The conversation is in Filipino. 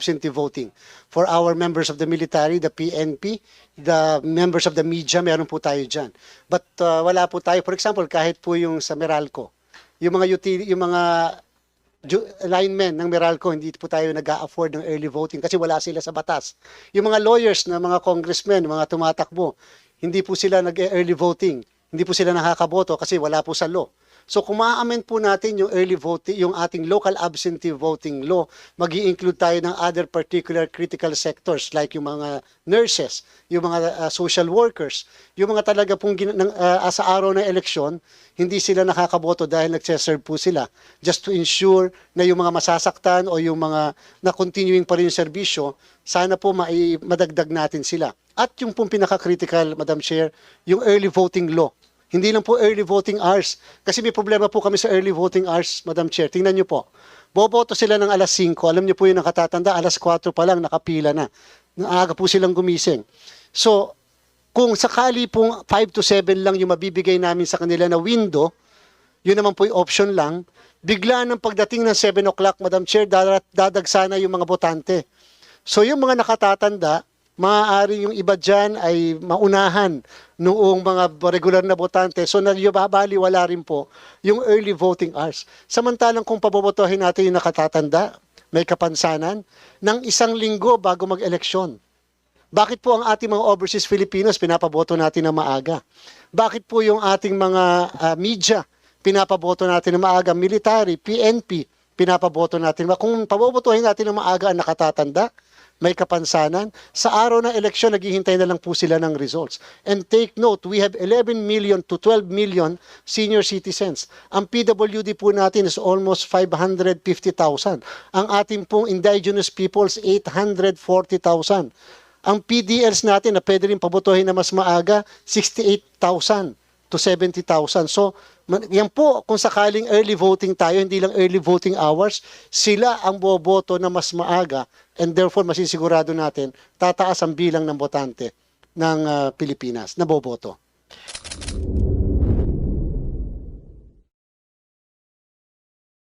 absentee voting. For our members of the military, the PNP, the members of the media, meron po tayo dyan. But wala po tayo, for example, kahit po yung sa Meralco, yung mga linemen ng Meralco, hindi po tayo nag-a-afford ng early voting kasi wala sila sa batas. Yung mga lawyers na mga congressmen, mga tumatakbo, hindi po sila nag-early voting. Hindi po sila nakakaboto kasi wala po sa law. So kung ma-amend po natin yung early voting, yung ating local absentee voting law, mag-i-include tayo ng other particular critical sectors like yung mga nurses, yung mga social workers, yung mga talaga pong sa araw ng eleksyon, hindi sila nakakaboto dahil nagse-serve po sila just to ensure na yung mga masasaktan o yung mga na-continuing pa rin yung serbisyo, sana po madagdag natin sila. At yung pong pinaka-critical, Madam Chair, yung early voting law. Hindi lang po early voting hours. Kasi may problema po kami sa early voting hours, Madam Chair. Tingnan nyo po. Boboto sila ng alas 5. Alam nyo po yung nakatatanda, alas 4 pa lang nakapila na. Naaga po silang gumising. So, kung sakali pong 5 to 7 lang yung mabibigay namin sa kanila na window, yun naman po yung option lang, bigla ng pagdating ng 7 o'clock, Madam Chair, dadagsana yung mga botante. So, yung mga nakatatanda, maaari yung iba dyan ay maunahan noong mga regular na botante. So nababaliwala rin po yung early voting hours. Samantalang kung pabobotohin natin yung nakatatanda, may kapansanan, ng 1 linggo bago mag-eleksyon. Bakit po ang ating mga overseas Filipinos pinapaboto natin na maaga? Bakit po yung ating mga media pinapaboto natin na maaga? Military, PNP, pinapaboto natin. Kung pabobotohin natin na maaga ang nakatatanda, may kapansanan, sa araw ng eleksyon, naghihintay na lang po sila ng results. And take note, we have 11 million to 12 million senior citizens. Ang PWD po natin is almost 550,000. Ang ating pong indigenous peoples, 840,000. Ang PDLs natin na pwede rin pabotohin na mas maaga, 68,000 to 70,000. So, yan po, kung sakaling early voting tayo, hindi lang early voting hours, sila ang boboto na mas maaga and therefore masisigurado natin tataas ang bilang ng botante ng Pilipinas na boboto.